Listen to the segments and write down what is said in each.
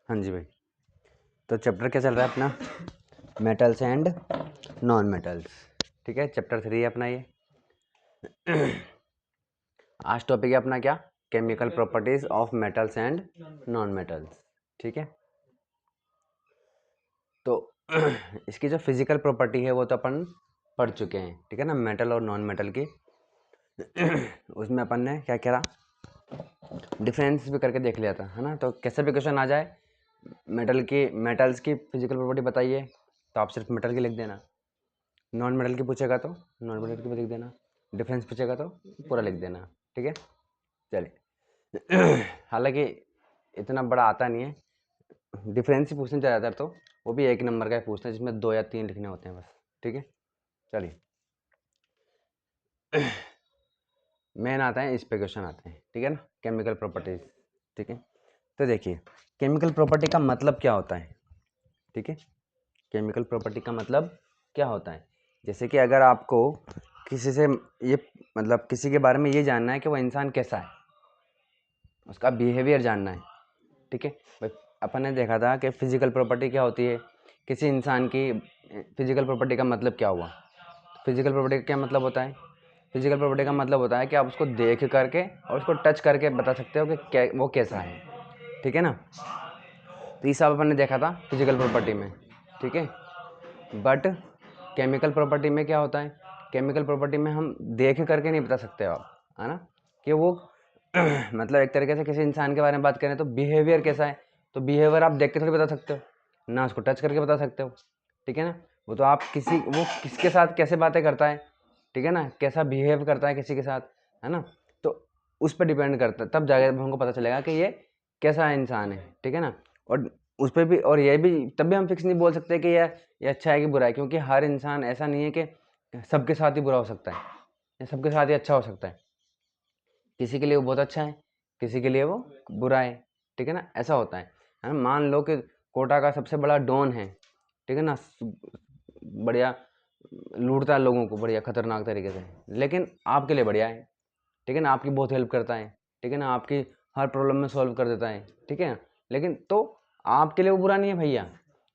हाँ जी भाई, तो चैप्टर क्या चल रहा है अपना? Metals and non metals. ठीक है, चैप्टर 3 है अपना ये। आज टॉपिक है अपना क्या? Chemical properties of metals and non metals. ठीक है, तो इसकी जो फिजिकल प्रॉपर्टी है वो तो अपन पढ़ चुके हैं। ठीक है ना, मेटल और नॉन मेटल की। उसमें अपन ने क्या करा, डिफरेंस भी करके देख लिया था, है ना। तो कैसे भी क्वेश्चन आ जाए, मेटल्स की फिजिकल प्रॉपर्टी बताइए तो आप सिर्फ मेटल की लिख देना। नॉन मेटल की पूछेगा तो नॉन मेटल की भी लिख देना। डिफरेंस पूछेगा तो पूरा लिख देना। ठीक है, चलिए। हालांकि इतना बड़ा आता नहीं है, डिफरेंस ही पूछने ज़्यादातर, तो वो भी एक नंबर का ही पूछते हैं जिसमें 2 या 3 लिखने होते हैं बस। ठीक है, चलिए। मेन आता है, इस पे क्वेश्चन आते हैं। ठीक है ना, केमिकल प्रॉपर्टीज। ठीक है, तो देखिए केमिकल प्रॉपर्टी का मतलब क्या होता है। ठीक है, केमिकल प्रॉपर्टी का मतलब क्या होता है। जैसे कि अगर आपको किसी से ये मतलब किसी के बारे में ये जानना है कि वो इंसान कैसा है, उसका बिहेवियर जानना है। ठीक है भाई, अपन ने देखा था कि फिजिकल प्रॉपर्टी क्या होती है, किसी इंसान की फिजिकल प्रॉपर्टी का मतलब क्या हुआ। फिजिकल प्रॉपर्टी का क्या मतलब होता है? फिजिकल प्रॉपर्टी का मतलब होता है कि आप उसको देख करके और उसको टच करके बता सकते हो कि वो कैसा है। ठीक है ना, तो ये सब अपन ने देखा था फिजिकल प्रॉपर्टी में। ठीक है, बट केमिकल प्रॉपर्टी में क्या होता है? केमिकल प्रॉपर्टी में हम देख करके नहीं बता सकते आप, है ना, कि वो मतलब एक तरीके से किसी इंसान के बारे में बात करें तो बिहेवियर कैसा है, तो बिहेवियर आप देख के थोड़ी बता सकते हो, ना उसको टच करके बता सकते हो। ठीक है ना, वो तो आप वो किसके साथ कैसे बातें करता है, ठीक है ना, कैसा बिहेव करता है किसी के साथ, है ना, तो उस पर डिपेंड करता है, तब जाकर हमको पता चलेगा कि ये कैसा इंसान है। ठीक है ना, और उस पर भी, और ये भी तब भी हम फिक्स नहीं बोल सकते कि ये अच्छा है कि बुरा है, क्योंकि हर इंसान ऐसा नहीं है कि सबके साथ ही बुरा हो सकता है या सबके साथ ही अच्छा हो सकता है। किसी के लिए वो बहुत अच्छा है, किसी के लिए वो बुरा है। ठीक है ना, ऐसा होता है ना। मान लो कि कोटा का सबसे बड़ा डॉन है, ठीक है ना, बढ़िया लूटता है लोगों को बढ़िया खतरनाक तरीके से, लेकिन आपके लिए बढ़िया है। ठीक है ना, आपकी बहुत हेल्प करता है। ठीक है ना, आपकी हर प्रॉब्लम में सॉल्व कर देता है। ठीक है, लेकिन तो आपके लिए वो बुरा नहीं है भैया।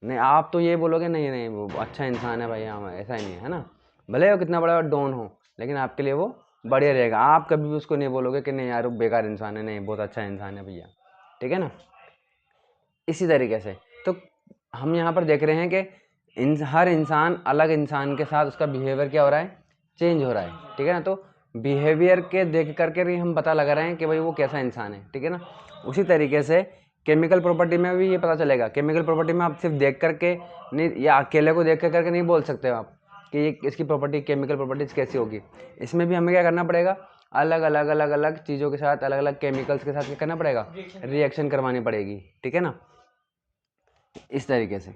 नहीं, आप तो ये बोलोगे नहीं नहीं वो अच्छा इंसान है भैया, हम ऐसा ही नहीं है ना, भले वो कितना बड़ा डॉन हो, लेकिन आपके लिए वो बढ़िया रहेगा। आप कभी भी उसको नहीं बोलोगे कि नहीं यार वो बेकार इंसान है, नहीं बहुत अच्छा इंसान है भैया। ठीक है ना, इसी तरीके से तो हम यहाँ पर देख रहे हैं कि हर इंसान अलग इंसान के साथ उसका बिहेवियर क्या हो रहा है, चेंज हो रहा है। ठीक है ना, तो बिहेवियर के देख करके भी हम पता लगा रहे हैं कि भाई वो कैसा इंसान है। ठीक है ना, उसी तरीके से केमिकल प्रॉपर्टी में भी ये पता चलेगा। केमिकल प्रॉपर्टी में आप सिर्फ देख करके नहीं, या अकेले को देख करके नहीं बोल सकते हो आप कि ये इसकी प्रॉपर्टी केमिकल प्रॉपर्टीज कैसी होगी। इसमें भी हमें क्या करना पड़ेगा, अलग अलग अलग अलग चीज़ों के साथ, अलग अलग केमिकल्स के साथ क्या करना पड़ेगा, रिएक्शन करवानी पड़ेगी। ठीक है ना, इस तरीके से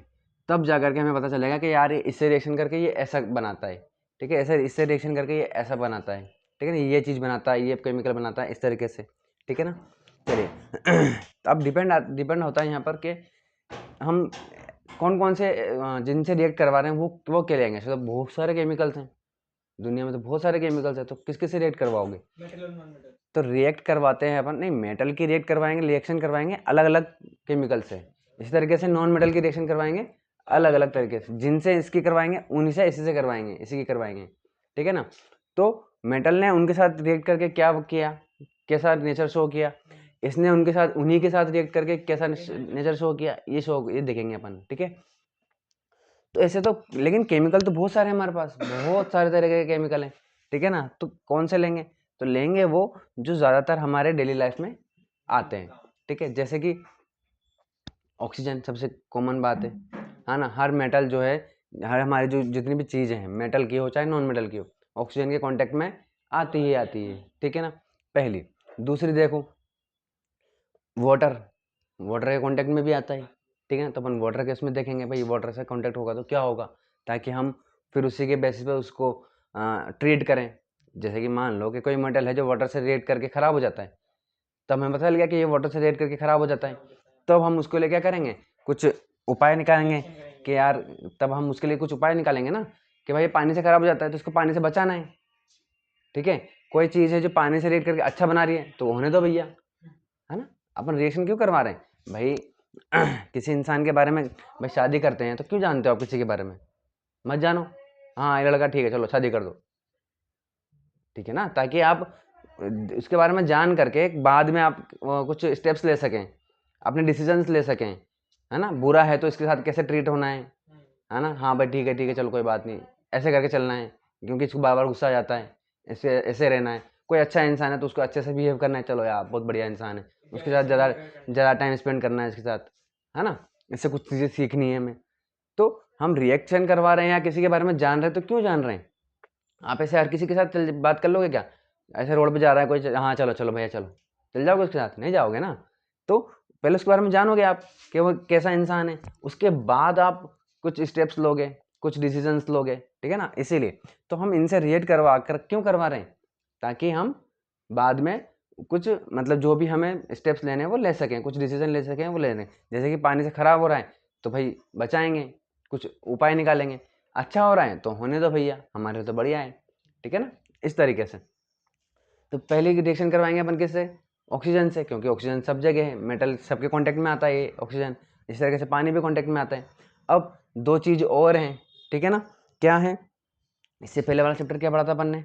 तब जा करके हमें पता चलेगा कि यार ये इससे रिएक्शन करके ये ऐसा बनाता है। ठीक है, ऐसे इससे रिएक्शन करके ये ऐसा बनाता है। ठीक है ना, ये चीज़ बनाता है, ये केमिकल बनाता है, इस तरीके से। ठीक है ना, चलिए। तो अब डिपेंड होता है यहाँ पर कि हम कौन कौन से जिनसे रिएक्ट करवा रहे हैं वो क्या लेंगे। तो बहुत सारे केमिकल्स हैं दुनिया में, तो बहुत सारे केमिकल्स हैं, तो किस किस से रिएक्ट करवाओगे? तो रिएक्ट करवाते हैं अपन, नहीं मेटल की रिएक्ट करवाएंगे, रिएक्शन करवाएंगे अलग अलग केमिकल से। इसी तरीके से नॉन मेटल की रिएक्शन करवाएंगे अलग अलग तरीके से, जिनसे इसकी करवाएंगे उन्हीं से इसी से करवाएंगे, इसी की करवाएंगे। ठीक है ना, तो मेटल ने उनके साथ रिएक्ट करके क्या किया, कैसा नेचर शो किया, इसने उनके साथ उन्हीं के साथ रिएक्ट करके कैसा नेचर शो किया, ये देखेंगे अपन। ठीक है, तो ऐसे तो लेकिन केमिकल तो बहुत सारे हैं हमारे पास, बहुत सारे तरह के केमिकल हैं। ठीक है ना, तो कौन से लेंगे? तो लेंगे वो जो ज़्यादातर हमारे डेली लाइफ में आते हैं। ठीक है, जैसे कि ऑक्सीजन सबसे कॉमन बात है ना। हर मेटल जो है, हर हमारी जो जितनी भी चीज़ें हैं, मेटल की हो चाहे नॉन मेटल की हो, ऑक्सीजन के कांटेक्ट में आती ही आती है। ठीक है ना, पहली। दूसरी देखो, वाटर, वाटर के कांटेक्ट में भी आता है। ठीक है ना, तो अपन वाटर के उसमें देखेंगे भाई वाटर से कांटेक्ट होगा तो क्या होगा, ताकि हम फिर उसी के बेसिस पे उसको ट्रीट करें। जैसे कि मान लो कि कोई मेटल है जो वाटर से रिएक्ट करके ख़राब हो जाता है, तब हमें पता चल गया कि ये वाटर से रिएक्ट करके ख़राब हो जाता है, तब हम उसके लिए क्या करेंगे, कुछ उपाय निकालेंगे कि यार, तब हम उसके लिए कुछ उपाय निकालेंगे ना कि भाई पानी से ख़राब हो जाता है तो उसको पानी से बचाना है। ठीक है, कोई चीज़ है जो पानी से रिएक्ट करके अच्छा बना रही है तो होने दो भैया, है ना। अपन रिएक्शन क्यों करवा रहे हैं भाई? किसी इंसान के बारे में भाई शादी करते हैं तो क्यों जानते हो आप किसी के बारे में? मत जानो, हाँ ये लड़का ठीक है चलो शादी कर दो, ठीक है ना, ताकि आप उसके बारे में जान करके बाद में आप कुछ स्टेप्स ले सकें, अपने डिसीजंस ले सकें, है ना। बुरा है तो इसके साथ कैसे ट्रीट होना है ना, हाँ भाई ठीक है चलो कोई बात नहीं, ऐसे करके चलना है, क्योंकि इसको बार बार गुस्सा आ जाता है, ऐसे ऐसे रहना है। कोई अच्छा इंसान है तो उसको अच्छे से बिहेव करना है, चलो यार बहुत बढ़िया इंसान है, उसके साथ ज़्यादा ज़्यादा टाइम स्पेंड करना है इसके साथ, है ना, इससे कुछ चीज़ें सीखनी है हमें। तो हम रिएक्शन करवा रहे हैं या किसी के बारे में जान रहे हैं तो क्यों जान रहे हैं? आप ऐसे हर किसी के साथ बात कर लोगे क्या? ऐसे रोड पे जा रहा है कोई, हाँ चलो चलो भैया चलो, चल जाओगे उसके साथ? नहीं जाओगे ना। तो पहले उसके बारे में जानोगे आप कि वो कैसा इंसान है, उसके बाद आप कुछ स्टेप्स लोगे, कुछ डिसीजंस लोगे, ठीक है ना। इसीलिए तो हम इनसे रिलेट करवा कर क्यों करवा रहे हैं, ताकि हम बाद में कुछ मतलब जो भी हमें स्टेप्स लेने हैं वो ले सकें, कुछ डिसीजन ले सकें वो ले लें। जैसे कि पानी से ख़राब हो रहा है तो भाई बचाएंगे, कुछ उपाय निकालेंगे। अच्छा हो रहा है तो होने दो भैया, हमारे तो बढ़िया है, ठीक है ना, इस तरीके से। तो पहले रिएक्शन करवाएंगे अपन किससे? ऑक्सीजन से, क्योंकि ऑक्सीजन सब जगह है, मेटल सबके कांटेक्ट में आता है ये ऑक्सीजन। इस तरीके से पानी भी कांटेक्ट में आता है। अब दो चीज़ और हैं, ठीक है ना, क्या है? इससे पहले वाला चैप्टर क्या पढ़ा था अपन ने?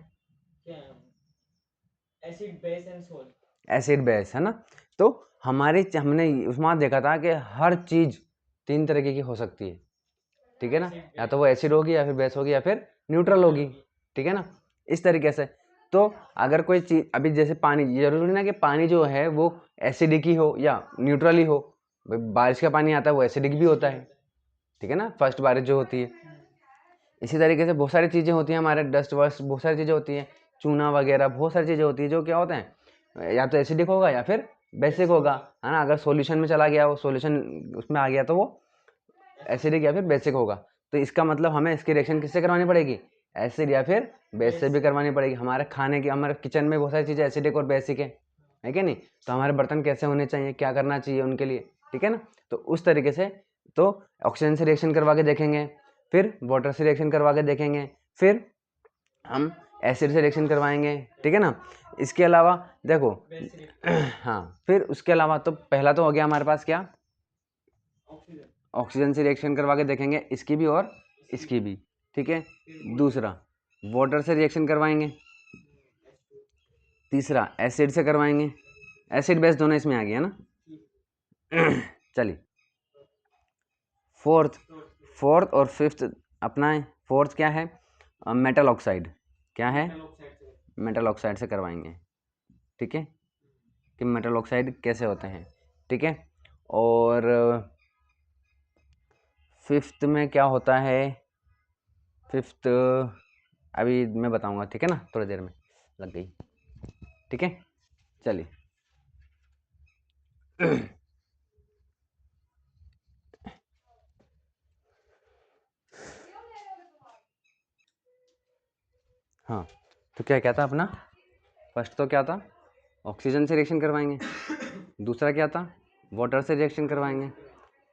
Acid base and salt. Acid base, है ना। तो हमने उसमें देखा था कि हर चीज़ तीन तरीके की हो सकती है, ठीक है ना, या तो वो एसिड होगी या फिर बेस होगी या फिर न्यूट्रल होगी, ठीक है ना, इस तरीके से। तो अगर कोई चीज़ अभी जैसे पानी, जरूरी ना कि पानी जो है वो एसिडिक ही हो या न्यूट्रल ही हो। बारिश का पानी आता है वो एसिडिक भी होता है, ठीक है ना, फर्स्ट बारिश जो होती है। इसी तरीके से बहुत सारी चीज़ें होती हैं, हमारे डस्ट वस्ट बहुत सारी चीज़ें होती हैं, चूना वगैरह बहुत सारी चीज़ें होती है जो क्या होते हैं, या तो एसिडिक होगा या फिर बेसिक होगा, है ना। अगर सॉल्यूशन में चला गया वो, सॉल्यूशन उसमें आ गया तो वो एसिडिक या फिर बेसिक होगा। तो इसका मतलब हमें इसकी रिएक्शन किससे करवानी पड़ेगी? एसिड या फिर बेस से भी करवानी पड़ेगी। हमारे खाने की, हमारे किचन में बहुत सारी चीज़ें एसिडिक और बेसिक है कि नहीं? तो हमारे बर्तन कैसे होने चाहिए, क्या करना चाहिए उनके लिए, ठीक है ना। तो उस तरीके से तो ऑक्सीजन से रिएक्शन करवा के देखेंगे, फिर वाटर से रिएक्शन करवा के देखेंगे, फिर हम एसिड से रिएक्शन करवाएंगे, ठीक है ना। इसके अलावा देखो हाँ, फिर उसके अलावा तो पहला तो हो गया हमारे पास क्या, ऑक्सीजन से रिएक्शन करवा के देखेंगे, इसकी भी और इसकी भी, ठीक है। दूसरा वाटर से रिएक्शन करवाएंगे, तीसरा एसिड से करवाएंगे, एसिड बेस दोनों इसमें आ गया ना। चलिए फोर्थ और फिफ्थ अपना है। फोर्थ क्या है? Metal oxide. क्या है? मेटल ऑक्साइड से करवाएंगे, ठीक है, कि मेटल ऑक्साइड कैसे होते हैं, ठीक है। और फिफ्थ में क्या होता है? फिफ्थ अभी मैं बताऊंगा, ठीक है ना, थोड़ी देर में लग गई, ठीक है। चलिए हाँ, तो क्या था अपना? फर्स्ट तो क्या था? ऑक्सीजन से रिएक्शन करवाएंगे। दूसरा क्या था? वाटर से रिएक्शन करवाएंगे।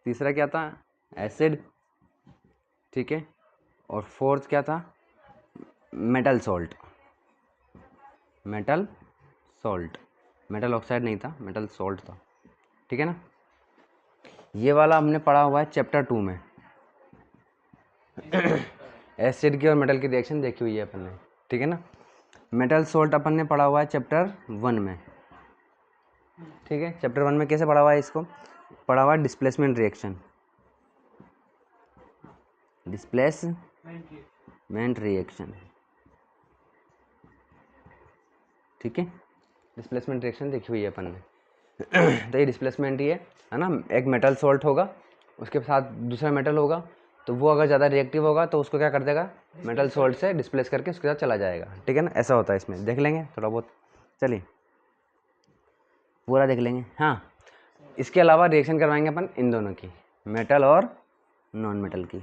तीसरा क्या था? एसिड, ठीक है। और फोर्थ क्या था? Metal salt. Metal salt, metal oxide नहीं था, मेटल सॉल्ट था, ठीक है ना। ये वाला हमने पढ़ा हुआ है चैप्टर 2 में। एसिड की और मेटल की रिएक्शन देखी हुई है अपन ने, ठीक है ना। मेटल सॉल्ट अपन ने पढ़ा हुआ है चैप्टर 1 में, ठीक है। चैप्टर 1 में कैसे पढ़ा हुआ है इसको? पढ़ा हुआ है डिस्प्लेसमेंट रिएक्शन, डिस्प्लेसमेंट रिएक्शन, ठीक है। डिस्प्लेसमेंट रिएक्शन देखी हुई है अपन ने। तो ये डिस्प्लेसमेंट ही है ना। एक मेटल सॉल्ट होगा, उसके साथ दूसरा मेटल होगा, तो वो अगर ज़्यादा रिएक्टिव होगा तो उसको क्या कर देगा? मेटल सॉल्ट से डिस्प्लेस करके उसके साथ चला जाएगा, ठीक है ना। ऐसा होता है इसमें, देख लेंगे थोड़ा बहुत, चलिए पूरा देख लेंगे। हाँ, इसके अलावा रिएक्शन करवाएंगे अपन इन दोनों की, मेटल और नॉन मेटल की,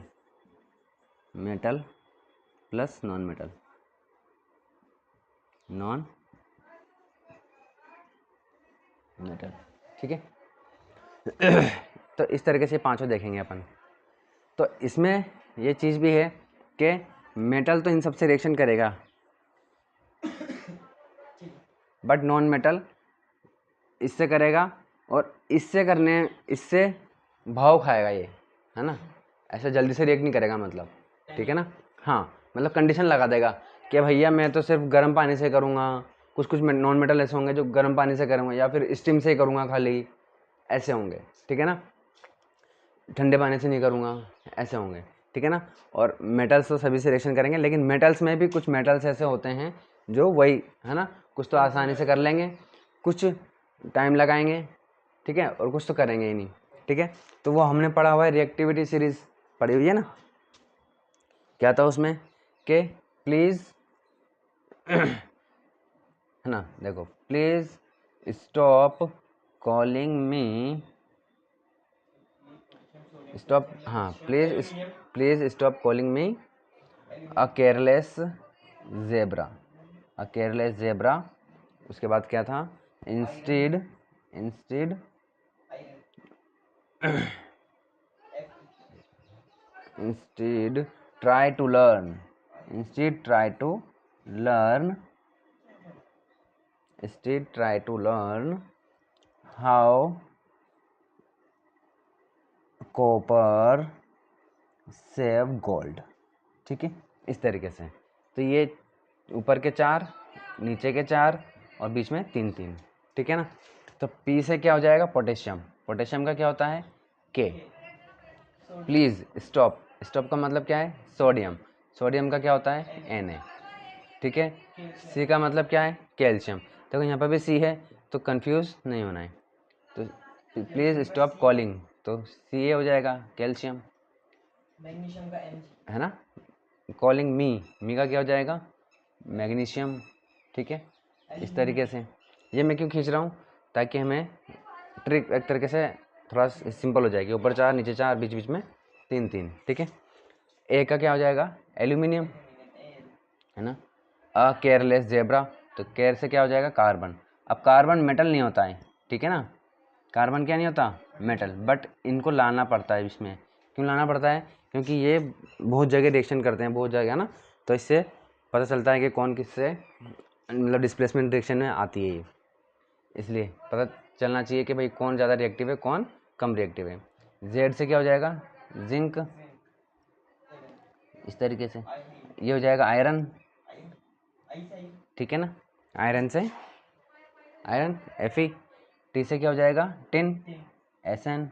metal plus non metal, non metal, ठीक है। तो इस तरीके से पांचों देखेंगे अपन। तो इसमें ये चीज़ भी है कि मेटल तो इन सबसे रिएक्शन करेगा, बट नॉन मेटल इससे करेगा, और इससे भाव खाएगा ये, है ना, ऐसे जल्दी से रिएक्ट नहीं करेगा मतलब, ठीक है ना। हाँ मतलब कंडीशन लगा देगा कि भैया मैं तो सिर्फ गर्म पानी से करूँगा, कुछ कुछ नॉन मेटल ऐसे होंगे जो गर्म पानी से करूँगा या फिर स्टीम से ही करूँगा खाली, ऐसे होंगे, ठीक है ना, ठंडे पानी से नहीं करूँगा, ऐसे होंगे, ठीक है ना। और मेटल्स तो सभी से रिएक्शन करेंगे, लेकिन मेटल्स में भी कुछ मेटल्स ऐसे होते हैं जो वही, है ना, कुछ तो आसानी से कर लेंगे, कुछ टाइम लगाएंगे, ठीक है, और कुछ तो करेंगे ही नहीं, ठीक है। तो वो हमने पढ़ा हुआ है, रिएक्टिविटी सीरीज पढ़ी हुई है ना। क्या था उसमें कि प्लीज़ है ना, देखो, please stop calling me, stop, हाँ please stop calling me a careless zebra, a careless zebra. उसके बाद क्या था, instead instead try to learn, instead try to learn how copper save gold, ठीक है, इस तरीके से। तो ये ऊपर के 4, नीचे के 4 और बीच में 3 3, ठीक है ना। तो पी से क्या हो जाएगा, पोटेशियम, पोटेशियम का क्या होता है के। प्लीज़ स्टॉप, स्टॉप का मतलब क्या है, सोडियम, सोडियम का क्या होता है Na, ठीक है। सी का मतलब क्या है, कैल्शियम। देखो यहाँ पर भी सी है तो कंफ्यूज नहीं होना है, तो प्लीज़ स्टॉप कॉलिंग, तो सी हो जाएगा कैल्शियम, मैग्नीशियम का Mg, है ना। कॉलिंग मी का क्या हो जाएगा, मैग्नीशियम, ठीक है। इस तरीके से ये मैं क्यों खींच रहा हूँ, ताकि हमें ट्रिक एक तरीके से थोड़ा सिंपल हो जाएगी, ऊपर 4 नीचे 4 बीच बीच में 3 3, ठीक है। ए का क्या हो जाएगा, एल्यूमिनियम, है ना। अ केयरलेस जेब्रा, तो केयर से क्या हो जाएगा, कार्बन। अब कार्बन मेटल नहीं होता है, ठीक है ना, कार्बन क्या नहीं होता, मेटल, बट इनको लाना पड़ता है इसमें। क्यों लाना पड़ता है, क्योंकि ये बहुत जगह रिएक्शन करते हैं, बहुत जगह ना, तो इससे पता चलता है कि कौन किससे मतलब डिस्प्लेसमेंट रिएक्शन में आती है ये, इसलिए पता चलना चाहिए कि भाई कौन ज़्यादा रिएक्टिव है, कौन कम रिएक्टिव है। जेड से क्या हो जाएगा, जिंक, इस तरीके से। ये हो जाएगा आयरन, ठीक है ना, आयरन से आयरन Fe। टी से क्या हो जाएगा, टिन, Sn।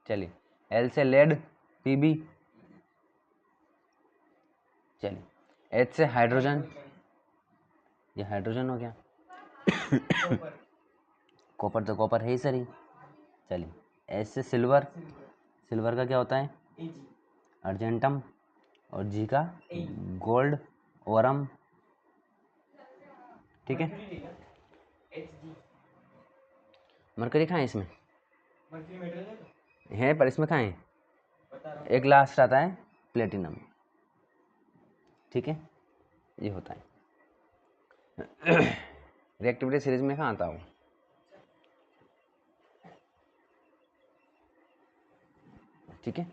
चलिए, एल से लेड, Pb। चलिए, एच से हाइड्रोजन, ये हाइड्रोजन हो गया, कॉपर तो कॉपर है ही सर ही। चलिए, एस से सिल्वर, सिल्वर का क्या होता है, अर्जेंटम, और जी का गोल्ड, ओरम, ठीक है। मरकरी कहाँ है इसमें, है पर इसमें कहाँ है, एक लास्ट आता है प्लेटिनम, ठीक है, ये होता है। रिएक्टिविटी सीरीज में कहाँ आता हो, ठीक है।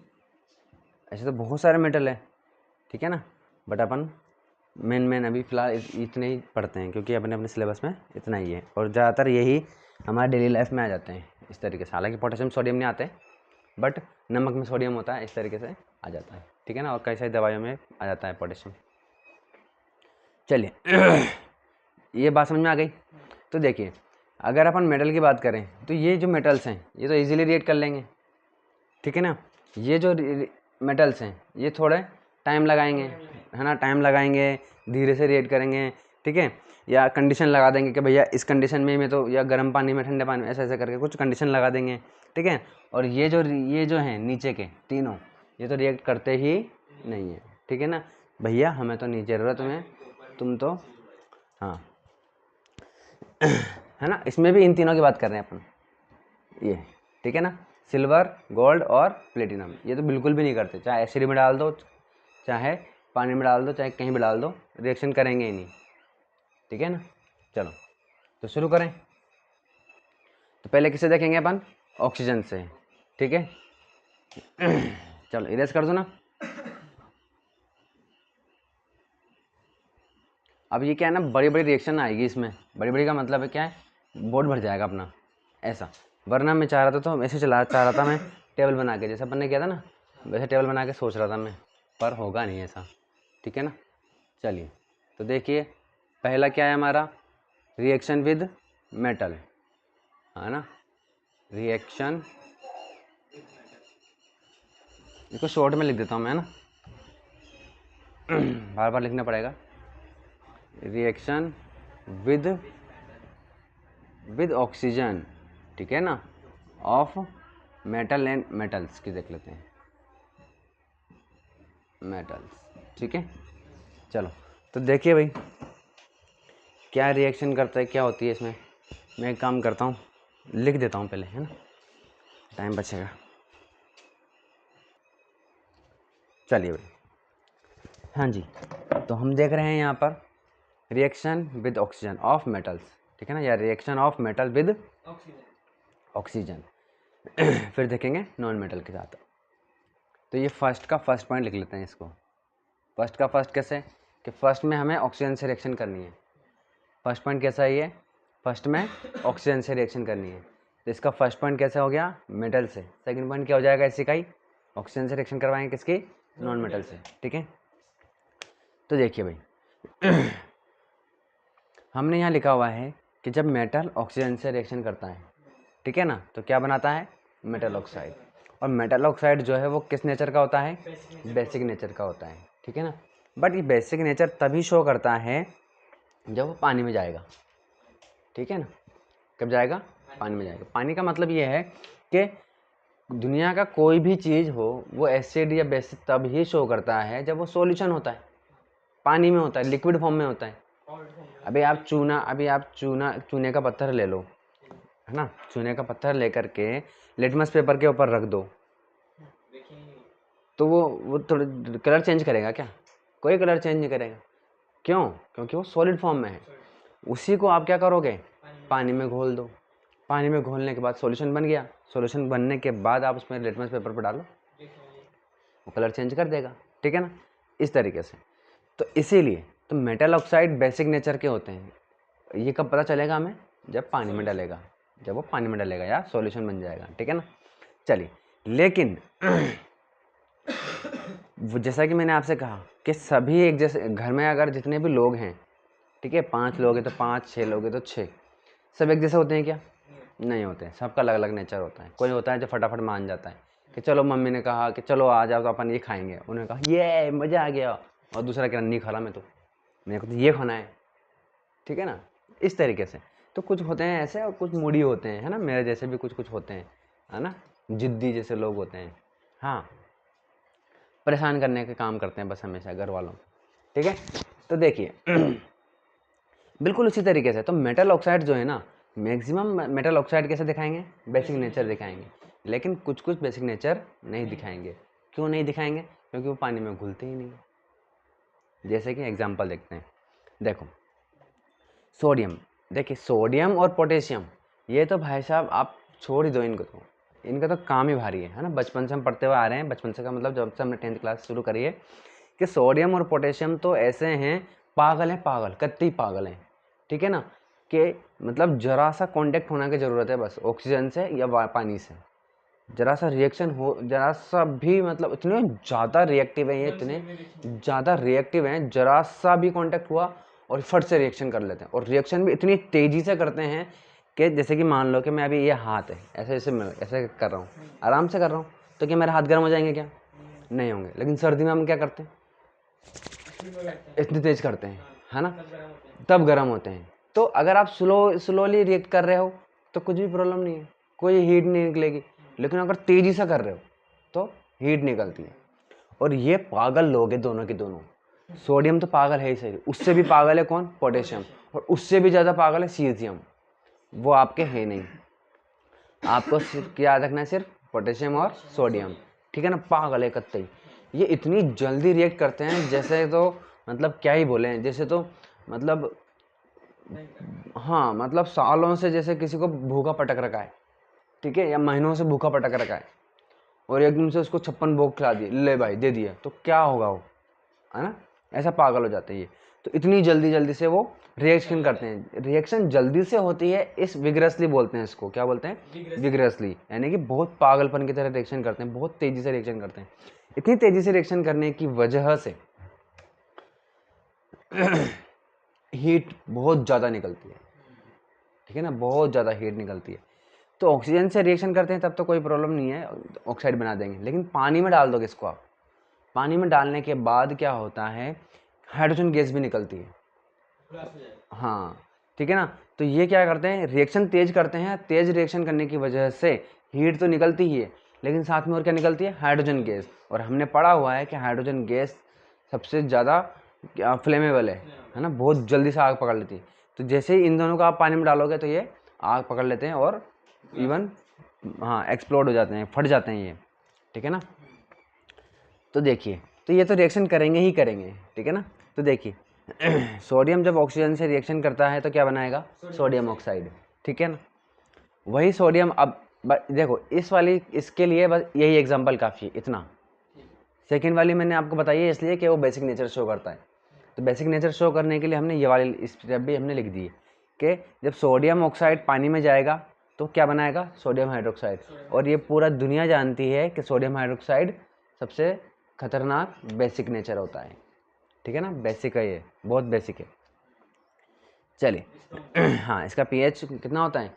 ऐसे तो बहुत सारे मेटल है, ठीक है ना, बट अपन मेन अभी फ़िलहाल इतने ही पढ़ते हैं, क्योंकि अपने अपने सिलेबस में इतना ही है, और ज़्यादातर यही हमारे डेली लाइफ में आ जाते हैं इस तरीके से। हालांकि पोटेशियम सोडियम नहीं आते, बट नमक में सोडियम होता है, इस तरीके से आ जाता है, ठीक है ना, और कई सारी दवाइयों में आ जाता है पोटेशियम। चलिए, ये बात समझ में आ गई। तो देखिए, अगर अपन मेटल की बात करें तो ये जो मेटल्स हैं ये तो इजीली रिएक्ट कर लेंगे, ठीक है ना। ये जो मेटल्स हैं ये थोड़े टाइम लगाएंगे, है ना, टाइम लगाएंगे, धीरे से रिएक्ट करेंगे, ठीक है, या कंडीशन लगा देंगे कि भैया इस कंडीशन में मैं तो, या गर्म पानी में ठंडे पानी में, ऐसे ऐसे करके कुछ कंडीशन लगा देंगे, ठीक है। और ये जो हैं नीचे के तीनों, ये तो रिएक्ट करते ही नहीं है, ठीक है ना, भैया हमें तो नहीं ज़रूरत में, तुम तो, हाँ, है ना। इसमें भी इन तीनों की बात कर रहे हैं अपन, ये, ठीक है ना, सिल्वर, गोल्ड और प्लेटिनम, ये तो बिल्कुल भी नहीं करते, चाहे एसिड में डाल दो, चाहे पानी में डाल दो, चाहे कहीं भी डाल दो, रिएक्शन करेंगे ही नहीं, ठीक है ना। चलो तो शुरू करें। तो पहले किसे देखेंगे अपन, ऑक्सीजन से, ठीक है। चलो इरेज कर दो ना। अब ये क्या है ना, बड़ी बड़ी रिएक्शन आएगी इसमें, बड़ी बड़ी का मतलब है क्या है, बोर्ड भर जाएगा अपना ऐसा, वरना मैं चाह रहा था तो ऐसे चाह रहा था मैं टेबल बना के, जैसे अपन ने किया था ना वैसे टेबल बना के सोच रहा था मैं, पर होगा नहीं ऐसा, ठीक है ना। चलिए तो देखिए पहला क्या है हमारा, रिएक्शन विद मेटल, है ना, रिएक्शन, इसको शॉर्ट में लिख देता हूँ मैं, है ना, बार बार लिखना पड़ेगा, रिएक्शन विद ऑक्सीजन, ठीक है ना, ऑफ मेटल एंड मेटल्स की देख लेते हैं, मेटल्स, ठीक है। चलो तो देखिए भाई क्या रिएक्शन करता है, क्या होती है इसमें। मैं एक काम करता हूँ, लिख देता हूँ पहले, है ना, टाइम बचेगा। चलिए भाई, हाँ जी, तो हम देख रहे हैं यहाँ पर reaction with oxygen of metals, ठीक है ना, या reaction of metal with oxygen. फिर देखेंगे नॉन मेटल के साथ। तो ये फर्स्ट का फर्स्ट पॉइंट लिख लेते हैं इसको। फर्स्ट का फर्स्ट कैसे, कि फर्स्ट में हमें ऑक्सीजन से रिएक्शन करनी है। फर्स्ट पॉइंट कैसा है ये, फर्स्ट में ऑक्सीजन से रिएक्शन करनी है, तो इसका फर्स्ट पॉइंट कैसे हो गया, मेटल से। सेकंड पॉइंट क्या हो जाएगा इसी का ही, ऑक्सीजन से रिएक्शन करवाएंगे किसकी, नॉन मेटल से, ठीक है। तो देखिए भाई हमने यहाँ लिखा हुआ है कि जब मेटल ऑक्सीजन से रिएक्शन करता है, ठीक है ना, तो क्या बनाता है, मेटल ऑक्साइड। और मेटल ऑक्साइड जो है वो किस नेचर का होता है, बेसिक नेचर का होता है, ठीक है ना। बट ये बेसिक नेचर तभी शो करता है जब वो पानी में जाएगा, ठीक है ना। कब जाएगा, पानी में जाएगा। पानी का मतलब ये है कि दुनिया का कोई भी चीज़ हो वो एसिड या बेसिक तब ही शो करता है जब वो सॉल्यूशन होता है, पानी में होता है, लिक्विड फॉर्म में होता है। अभी आप चूने का पत्थर ले लो, है ना, चूने का पत्थर लेकर के लिटमस पेपर के ऊपर रख दो, तो वो थोड़ा कलर चेंज करेगा क्या, कोई कलर चेंज नहीं करेगा। क्यों, क्योंकि वो सॉलिड फॉर्म में है। उसी को आप क्या करोगे, पानी में घोल दो, पानी में घोलने के बाद सॉल्यूशन बन गया, सॉल्यूशन बनने के बाद आप उसमें लिटमस पेपर पर डालो, वो कलर चेंज कर देगा, ठीक है ना, इस तरीके से। तो इसीलिए तो मेटल ऑक्साइड बेसिक नेचर के होते हैं। ये कब पता चलेगा हमें, जब पानी में डलेगा, जब वो पानी में डलेगा या सॉल्यूशन बन जाएगा, ठीक है ना। चलिए लेकिन वो जैसा कि मैंने आपसे कहा कि सभी एक जैसे, घर में अगर जितने भी लोग हैं, ठीक है, 5 लोग हैं तो 5, 6 लोग हैं तो 6, सब एक जैसे होते हैं क्या, नहीं होते हैं। सबका अलग अलग नेचर होता है। कोई होता है जो फटाफट मान जाता है कि चलो मम्मी ने कहा कि चलो आ जाओ तो अपन ये खाएंगे, उन्होंने कहा ये मज़ा आ गया, और दूसरा कह रहा नहीं खा रहा मैं तो, मेरे को तो ये खाना है, ठीक है ना, इस तरीके से। तो कुछ होते हैं ऐसे और कुछ मूडी होते हैं, है ना, मेरे जैसे भी कुछ कुछ होते हैं, है ना, जिद्दी जैसे लोग होते हैं, हाँ, परेशान करने के काम करते हैं बस हमेशा घर वालों, ठीक है। तो देखिए बिल्कुल उसी तरीके से तो मेटल ऑक्साइड जो है ना, मैक्सिमम मेटल ऑक्साइड कैसे दिखाएंगे, बेसिक नेचर दिखाएंगे, लेकिन कुछ कुछ बेसिक नेचर नहीं दिखाएंगे। क्यों नहीं दिखाएंगे, क्योंकि वो पानी में घुलते ही नहीं। जैसे कि एग्जांपल देखते हैं, देखो सोडियम, देखिए सोडियम और पोटेशियम, ये तो भाई साहब आप छोड़ ही दो इनको, तो इनका तो काम ही भारी है ना। बचपन से हम पढ़ते हुए आ रहे हैं, बचपन से का मतलब जब से हमने 10th क्लास शुरू करी है, कि सोडियम और पोटेशियम तो ऐसे हैं, पागल हैं, पागल कत्ती पागल हैं, ठीक है ना, कि मतलब जरा सा कांटेक्ट होने की ज़रूरत है बस ऑक्सीजन से या पानी से, जरा सा रिएक्शन हो, जरा सा भी, मतलब इतने ज़्यादा रिएक्टिव हैं ये, इतने ज़्यादा रिएक्टिव हैं, जरा सा भी कांटेक्ट हुआ और फट से रिएक्शन कर लेते हैं। और रिएक्शन भी इतनी तेज़ी से करते हैं कि जैसे कि मान लो कि मैं अभी ये हाथ है ऐसे ऐसे मैं ऐसे कर रहा हूँ, आराम से कर रहा हूँ, तो क्या मेरे हाथ गर्म हो जाएंगे, क्या नहीं होंगे। लेकिन सर्दी में हम क्या करते हैं, इतनी तेज़ करते हैं, है ना, तब गर्म होते हैं। तो अगर आप स्लोली रिएक्ट कर रहे हो तो कुछ भी प्रॉब्लम नहीं है, कोई हीट नहीं निकलेगी। लेकिन अगर तेज़ी से कर रहे हो तो हीट निकलती है। और ये पागल लोग हैं दोनों के दोनों। सोडियम तो पागल है ही सही, उससे भी पागल है कौन, पोटेशियम, और उससे भी ज़्यादा पागल है सीजियम। वो आपके है नहीं, आपको सिर्फ याद रखना है, सिर्फ पोटेशियम और सोडियम, ठीक है ना। पागल है कत्ते, ये इतनी जल्दी रिएक्ट करते हैं जैसे, तो मतलब क्या ही बोले, जैसे तो मतलब हाँ, मतलब सालों से जैसे किसी को भूखा पटक रखा है, ठीक है, या महीनों से भूखा पटक रखा है, और एकदम से उसको 56 भोग खिला दिए, ले भाई दे दिया, तो क्या होगा वो, है ना, ऐसा पागल हो जाते हैं ये। तो इतनी जल्दी जल्दी से वो रिएक्शन करते हैं। रिएक्शन जल्दी से होती है, इस विग्रसली बोलते हैं इसको, क्या बोलते हैं? विग्रसली, यानी कि बहुत पागलपन की तरह रिएक्शन करते हैं, बहुत तेजी से रिएक्शन करते हैं। इतनी तेजी से रिएक्शन करने की वजह से हीट बहुत ज़्यादा निकलती है, ठीक है ना, बहुत ज़्यादा हीट निकलती है। तो ऑक्सीजन से रिएक्शन करते हैं तब तो कोई प्रॉब्लम नहीं है, ऑक्साइड बना देंगे। लेकिन पानी में डाल दोगे इसको आप, पानी में डालने के बाद क्या होता है, हाइड्रोजन गैस भी निकलती है। हाँ, ठीक है ना। तो ये क्या करते हैं, रिएक्शन तेज करते हैं। तेज रिएक्शन करने की वजह से हीट तो निकलती ही है, लेकिन साथ में और क्या निकलती है? Hydrogen gas. और हमने पढ़ा हुआ है कि हाइड्रोजन गैस सबसे ज़्यादा फ्लेमेबल है ना, बहुत जल्दी से आग पकड़ लेती है। तो जैसे ही इन दोनों को आप पानी में डालोगे तो ये आग पकड़ लेते हैं और इवन हाँ एक्सप्लोड हो जाते हैं, फट जाते हैं ये, ठीक है ना। तो देखिए, तो ये तो रिएक्शन करेंगे ही करेंगे, ठीक है ना। तो देखिए सोडियम जब ऑक्सीजन से रिएक्शन करता है तो क्या बनाएगा? सोडियम ऑक्साइड, ठीक है ना। वही सोडियम अब देखो इसके लिए बस यही एग्जांपल काफ़ी है, इतना। सेकेंड वाली मैंने आपको बताई है इसलिए कि वो बेसिक नेचर शो करता है। तो बेसिक नेचर शो करने के लिए हमने ये वाली स्टेप भी हमने लिख दी है कि जब सोडियम ऑक्साइड पानी में जाएगा तो क्या बनाएगा? Sodium hydroxide. और ये पूरा दुनिया जानती है कि सोडियम हाइड्रोक्साइड सबसे खतरनाक बेसिक नेचर होता है, ठीक है ना। बेसिक है, ये बहुत बेसिक है। चलिए हाँ, इसका पीएच कितना होता है?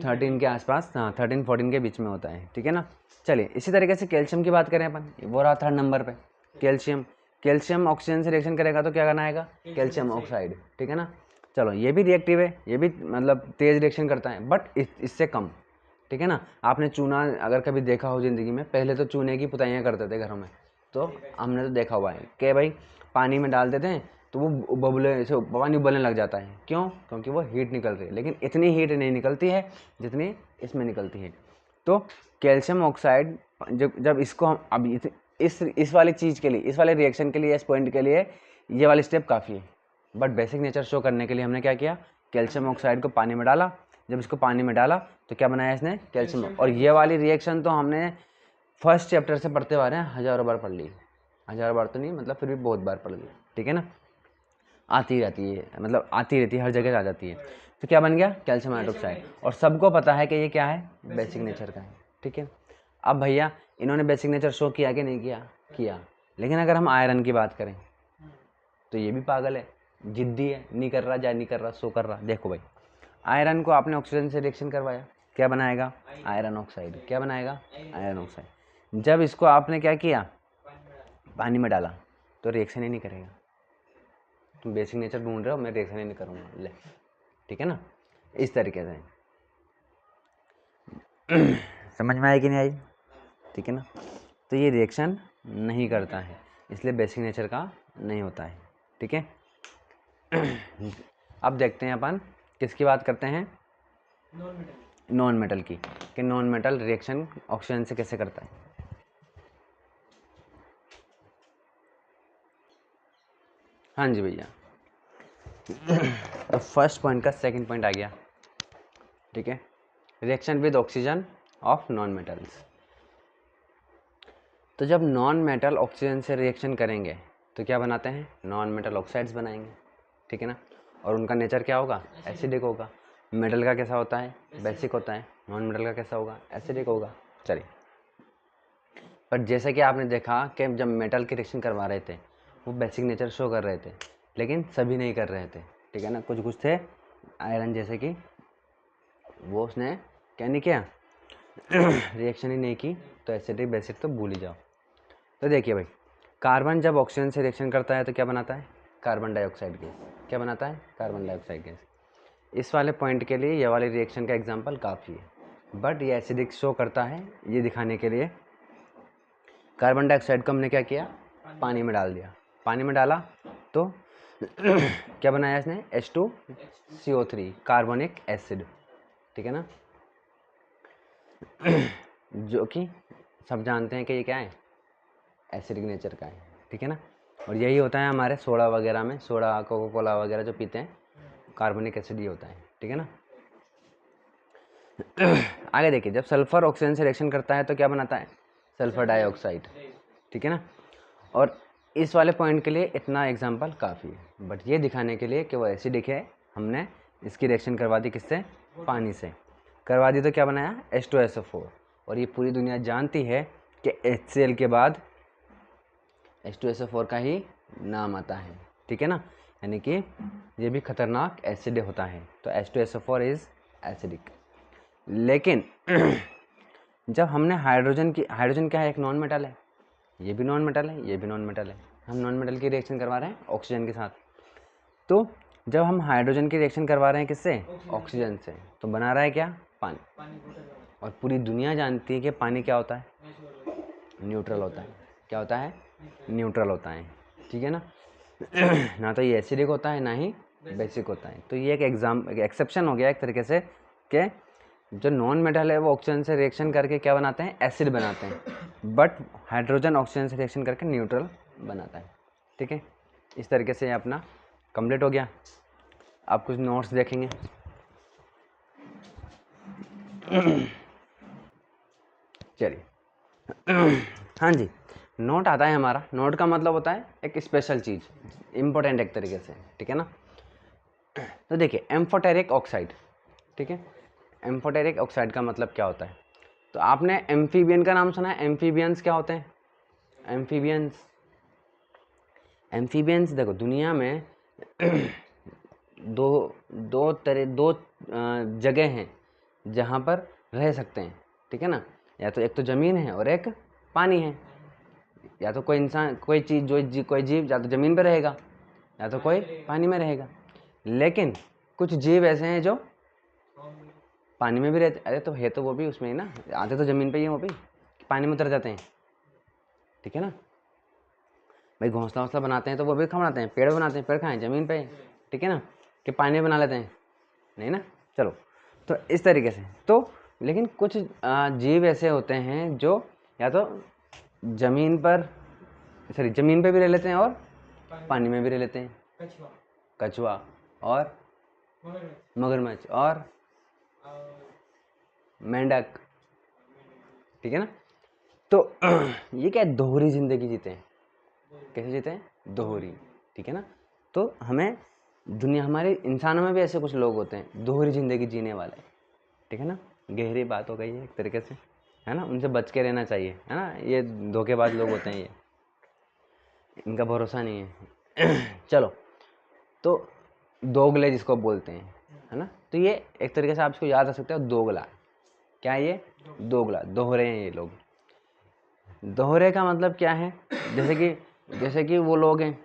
13 के आसपास, हाँ 13-14 के बीच में होता है, ठीक है ना। चलिए इसी तरीके से कैल्शियम की बात करें अपन, वो रहा 3rd नंबर पे कैल्शियम ऑक्सीजन से रिएक्शन करेगा तो क्या करना आएगा? कैल्शियम ऑक्साइड, ठीक है ना। चलो ये भी रिएक्टिव है, ये भी मतलब तेज रिएक्शन करता है, बट इससे कम, ठीक है ना। आपने चूना अगर कभी देखा हो ज़िंदगी में, पहले तो चूने की पुताइयाँ करते थे घरों में, तो हमने तो देखा हुआ है कि भाई पानी में डाल देते हैं तो वो बबले से पानी उबलने लग जाता है। क्यों? क्योंकि वो हीट निकल रही है, लेकिन इतनी हीट नहीं निकलती है जितनी इसमें निकलती है। तो कैल्शियम ऑक्साइड जब इसको हम अब इस वाली चीज़ के लिए, इस वाले रिएक्शन के लिए, इस पॉइंट के लिए ये वाली स्टेप काफ़ी है। बट बेसिक नेचर शो करने के लिए हमने क्या किया? कैल्शियम ऑक्साइड को पानी में डाला। जब इसको पानी में डाला तो क्या बनाया इसने? कैल्शियम। और ये वाली रिएक्शन तो हमने फर्स्ट चैप्टर से पढ़ते आ रहे हैं, हज़ारों बार पढ़ ली, हज़ारों बार तो नहीं, मतलब फिर भी बहुत बार पढ़ ली, ठीक है ना। आती रहती है, मतलब आती रहती है, हर जगह आ जाती है। तो क्या बन गया? Calcium hydroxide. और सबको पता है कि ये क्या है? बेसिक नेचर का है, ठीक है। अब भैया इन्होंने बेसिक नेचर शो किया कि नहीं किया? किया। लेकिन अगर हम आयरन की बात करें तो ये भी पागल है, जिद्दी है, नहीं कर रहा, नहीं कर रहा, शो कर रहा। देखो भाई, आयरन को आपने ऑक्सीजन से रिएक्शन करवाया, क्या बनाएगा? Iron oxide. क्या बनाएगा? Iron oxide. जब इसको आपने क्या किया? पानी में डाला, तो रिएक्शन ही नहीं करेगा। तुम बेसिक नेचर ढूंढ रहे हो, मैं रिएक्शन ही नहीं करूँगा, ले, ठीक है ना। इस तरीके से समझ में आई कि नहीं आई? ठीक है ना। तो ये रिएक्शन नहीं करता है, इसलिए बेसिक नेचर का नहीं होता है, ठीक है। अब देखते हैं अपन किसकी बात करते हैं? नॉन मेटल की, कि नॉन मेटल रिएक्शन ऑक्सीजन से कैसे करता है। हाँ जी भैया, तो फर्स्ट पॉइंट का सेकंड पॉइंट आ गया, ठीक है। Reaction with oxygen of non metals. तो जब नॉन मेटल ऑक्सीजन से रिएक्शन करेंगे तो क्या बनाते हैं? नॉन मेटल ऑक्साइड्स बनाएंगे, ठीक है ना। और उनका नेचर क्या होगा? एसिडिक होगा। मेटल का कैसा होता है? बेसिक होता है। नॉन मेटल का कैसा होगा? एसिडिक होगा। चलिए, पर जैसे कि आपने देखा कि जब मेटल की रिएक्शन करवा रहे थे वो बेसिक नेचर शो कर रहे थे, लेकिन सभी नहीं कर रहे थे, ठीक है ना। कुछ कुछ थे, आयरन जैसे कि, वो उसने क्या नहीं किया, रिएक्शन ही नहीं की, तो एसिडिक बेसिक तो भूल ही जाओ। तो देखिए भाई, कार्बन जब ऑक्सीजन से रिएक्शन करता है तो क्या बनाता है? Carbon dioxide gas. क्या बनाता है? Carbon dioxide gas. इस वाले पॉइंट के लिए ये वाले रिएक्शन का एग्जांपल काफ़ी है, बट ये एसिडिक शो करता है, ये दिखाने के लिए कार्बन डाइऑक्साइड को हमने क्या किया? पानी में डाल दिया। पानी में डाला तो क्या बनाया इसने? H2CO3, कार्बोनिक एसिड, ठीक है ना। जो कि सब जानते हैं कि ये क्या है? एसिडिक नेचर का है, ठीक है ना। और यही होता है हमारे सोडा वगैरह में, सोडा कोका कोला वगैरह जो पीते हैं, कार्बोनिक एसिड ही होता है, ठीक है ना। आगे देखिए, जब सल्फर ऑक्सीजन से रिएक्शन करता है तो क्या बनाता है? सल्फर डाइऑक्साइड, ठीक है ना। और इस वाले पॉइंट के लिए इतना एग्जाम्पल काफ़ी है, बट ये दिखाने के लिए कि वो एसिडिक है, हमने इसकी रिएक्शन करवा दी किससे, पानी से करवा दी, तो क्या बनाया H2SO4। और ये पूरी दुनिया जानती है कि HCl के बाद H2SO4 का ही नाम आता है, ठीक है ना, यानी कि ये भी खतरनाक एसिड होता है, तो H2SO4 इज़ एसिडिक। लेकिन जब हमने हाइड्रोजन क्या है, एक नॉन मेटल है, ये भी नॉन मेटल है, ये भी नॉन मेटल है, हम नॉन मेटल की रिएक्शन करवा रहे हैं ऑक्सीजन के साथ। तो जब हम हाइड्रोजन की रिएक्शन करवा रहे हैं किससे, ऑक्सीजन से, तो बना रहा है क्या, पानी। और पूरी दुनिया जानती है कि पानी क्या होता है, न्यूट्रल होता है। क्या होता है, न्यूट्रल होता है, ठीक है ना। ना तो ये एसिडिक होता है, ना ही बेसिक होता है। तो ये एक एक्सेप्शन हो गया एक तरीके से कि जो नॉन मेटल है वो ऑक्सीजन से रिएक्शन करके क्या बनाते हैं, एसिड बनाते हैं, बट हाइड्रोजन ऑक्सीजन से रिएक्शन करके न्यूट्रल बनाता है, ठीक है। इस तरीके से ये अपना कंप्लीट हो गया। आप कुछ नोट्स देखेंगे। चलिए हाँ जी, नोट आता है हमारा। नोट का मतलब होता है एक स्पेशल चीज़, इम्पोर्टेंट एक तरीके से, ठीक है ना। तो देखिए एम्फोटेरिक ऑक्साइड, ठीक है, एम्फोटेरिक ऑक्साइड का मतलब क्या होता है। तो आपने एम्फीबियन का नाम सुना है, एम्फीबियंस क्या होते हैं, एम्फीबियंस देखो दुनिया में दो जगह हैं जहाँ पर रह सकते हैं, ठीक है ना। या तो एक तो ज़मीन है और एक पानी है। या तो कोई इंसान, कोई चीज़, कोई जीव या तो ज़मीन पे रहेगा या तो कोई पानी में रहेगा। लेकिन कुछ जीव ऐसे हैं जो पानी में भी रहते, अरे तो है तो वो भी उसमें ही ना, आते तो ज़मीन पे ही हैं, वो भी पानी में उतर जाते हैं, ठीक है ना। भाई घोंसला बनाते हैं तो वो भी कहाँ बनाते हैं, पेड़ बनाते हैं, पेड़ कहाँ हैं, ज़मीन पे, ठीक है ना, कि पानी में बना लेते हैं, नहीं ना। चलो, तो इस तरीके से तो, लेकिन कुछ जीव ऐसे होते हैं जो या तो ज़मीन पे भी रह लेते हैं और पानी में भी रह लेते हैं। कछुआ और मगरमच्छ और मेंढक, ठीक है ना। तो ये क्या है, दोहरी ज़िंदगी जीते हैं। कैसे जीते हैं, दोहरी, ठीक है ना। तो हमें हमारे इंसानों में भी ऐसे कुछ लोग होते हैं दोहरी ज़िंदगी जीने वाले, ठीक है ना। गहरी बात हो गई है एक तरीके से, है ना, उनसे बच के रहना चाहिए, है ना। ये धोखेबाज लोग होते हैं, ये इनका भरोसा नहीं है। चलो, तो दोगले जिसको बोलते हैं, है ना, तो ये एक तरीके से आप इसको याद रख सकते हो, दोगला। क्या है ये, दोगला, दोहरे हैं ये लोग। दोहरे का मतलब क्या है, जैसे कि वो लोग हैं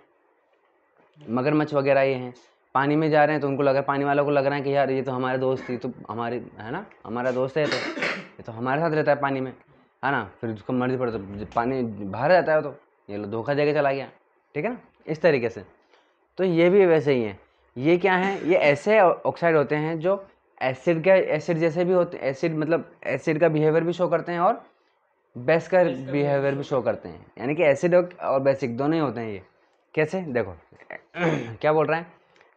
मगरमच्छ वगैरह, ये हैं पानी में जा रहे हैं, तो उनको लग रहा है, पानी वालों को लग रहा है कि यार ये तो हमारे दोस्त थी, तो हमारी, है ना, हमारा दोस्त है, तो ये तो हमारे साथ रहता है पानी में, है ना। फिर उसको मर्जी पड़े तो पानी बाहर रहता है, तो ये लो धोखा देके चला गया, ठीक है ना, इस तरीके से। तो ये भी वैसे ही है। ये क्या है, ये ऐसे ऑक्साइड होते हैं जो एसिड जैसे भी होते हैं, एसिड मतलब एसिड का बिहेवियर भी शो करते हैं और बेस का बिहेवियर भी शो करते हैं, यानी कि एसिड और बेसिक दोनों ही होते हैं ये। कैसे, देखो क्या बोल रहा है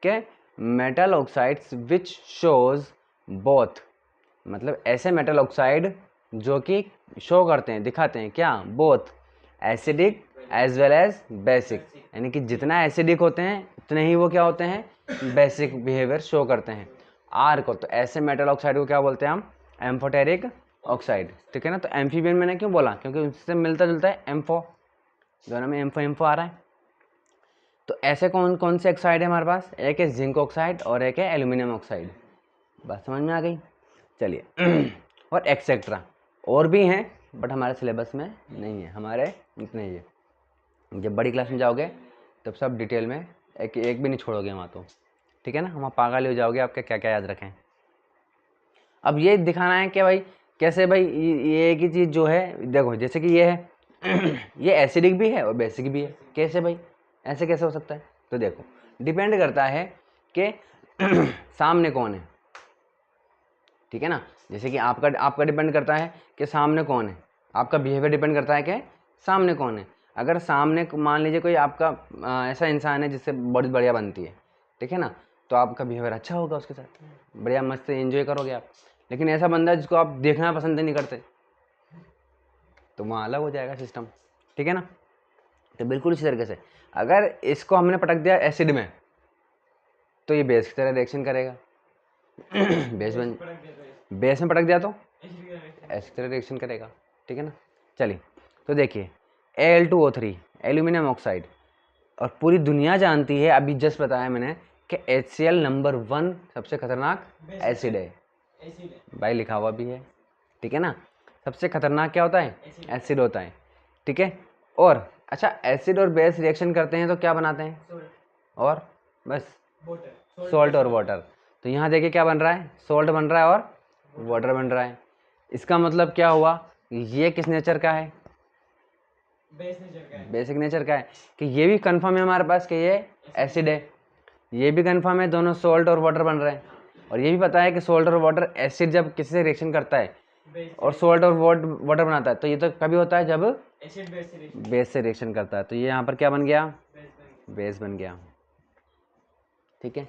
कि metal oxides which shows both, मतलब ऐसे मेटल ऑक्साइड जो कि शो करते हैं, दिखाते हैं क्या, both acidic as well as basic, यानी कि जितना एसिडिक होते हैं उतने ही वो क्या होते हैं, बेसिक बिहेवियर शो करते हैं। आर को, तो ऐसे मेटल ऑक्साइड को क्या बोलते हैं हम, एम्फोटेरिक ऑक्साइड, ठीक है ना। तो एम्फीबियन मैंने क्यों बोला, क्योंकि उससे मिलता जुलता है एम्फो, दोनों में एम्फो आ रहा है। तो ऐसे कौन कौन से ऑक्साइड है हमारे पास, एक है जिंक ऑक्साइड और एक है एल्यूमिनियम ऑक्साइड। बात समझ में आ गई, चलिए। और एक्सेट्रा और भी हैं, बट हमारे सिलेबस में नहीं है, हमारे इतने ही है। जब बड़ी क्लास में जाओगे तब सब डिटेल में एक भी नहीं छोड़ोगे वहाँ, तो ठीक है ना, वहाँ पागल हो जाओगे, आपके क्या क्या याद रखें। अब ये दिखाना है कि भाई कैसे, भाई ये एक ही चीज़ जो है, देखो जैसे कि ये है ये एसिडिक भी है और बेसिक भी है, कैसे भाई, ऐसे कैसे हो सकता है। तो देखो डिपेंड करता है कि सामने कौन है, ठीक है ना। जैसे कि आपका डिपेंड करता है कि सामने कौन है, आपका बिहेवियर डिपेंड करता है कि सामने कौन है। अगर सामने मान लीजिए कोई आपका ऐसा इंसान है जिससे बहुत बढ़िया बनती है, ठीक है ना, तो आपका बिहेवियर अच्छा होगा उसके साथ, बढ़िया मस्त एंजॉय करोगे आप। लेकिन ऐसा बंदा जिसको आप देखना पसंद नहीं करते, तो वहाँ अलग हो जाएगा सिस्टम, ठीक है ना। तो बिल्कुल इसी तरीके से अगर इसको हमने पटक दिया एसिड में तो ये बेस की तरह रिएक्शन करेगा। बेस में पटक दिया तो एसिड की तरह रिएक्शन करेगा, ठीक है ना। चलिए तो देखिए Al2O3 एल्यूमिनियम ऑक्साइड, और पूरी दुनिया जानती है, अभी जस्ट बताया मैंने कि HCl नंबर 1 सबसे खतरनाक एसिड है, भाई लिखा हुआ भी है, ठीक है ना। सबसे खतरनाक क्या होता है? एसिड होता है, ठीक है। और अच्छा एसिड और बेस रिएक्शन करते हैं तो क्या बनाते हैं? और बस सॉल्ट और वाटर। तो यहाँ देखिए क्या बन रहा है? सॉल्ट बन रहा है और वाटर बन रहा है। इसका मतलब क्या हुआ? ये किस नेचर का है? बेसिक नेचर का है। कि ये भी कंफर्म है हमारे पास कि ये एसिड है, ये भी कंफर्म है, दोनों सॉल्ट और वाटर बन रहे हैं। और ये भी पता है कि सॉल्ट और वाटर, एसिड जब किसी से रिएक्शन करता है और सॉल्ट और वाटर बनाता है तो ये तो कभी होता है जब बेस से रिएक्शन करता है। तो ये यहाँ पर क्या बन गया? बेस बन गया, ठीक है।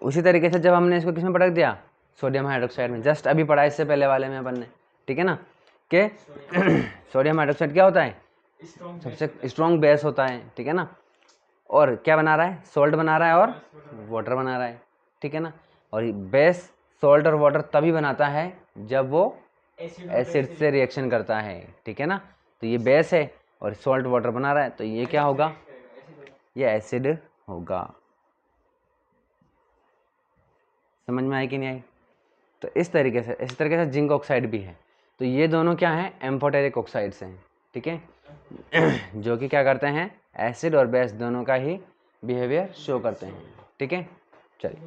उसी तरीके से जब हमने इसको किस में पटक दिया? सोडियम हाइड्रोक्साइड में, जस्ट अभी पढ़ा इससे पहले वाले में अपन ने, ठीक है ना, कि सोडियम हाइड्रोक्साइड क्या होता है? सबसे स्ट्रॉन्ग बेस होता है, ठीक है ना। और क्या बना रहा है? सॉल्ट बना रहा है और वाटर बना रहा है, ठीक है ना। और बेस सॉल्ट और वाटर तभी बनाता है जब वो एसिड से रिएक्शन करता है, ठीक है ना। तो ये बेस है और सॉल्ट वाटर बना रहा है, तो ये क्या होगा? ये एसिड होगा। समझ में आई कि नहीं आई? तो इस तरीके से, इसी तरीके से जिंक ऑक्साइड भी है। तो ये दोनों क्या हैं? एम्फोटेरिक ऑक्साइड्स हैं, ठीक है। जो कि क्या करते हैं? एसिड और बेस दोनों का ही बिहेवियर शो करते हैं, ठीक है। चलिए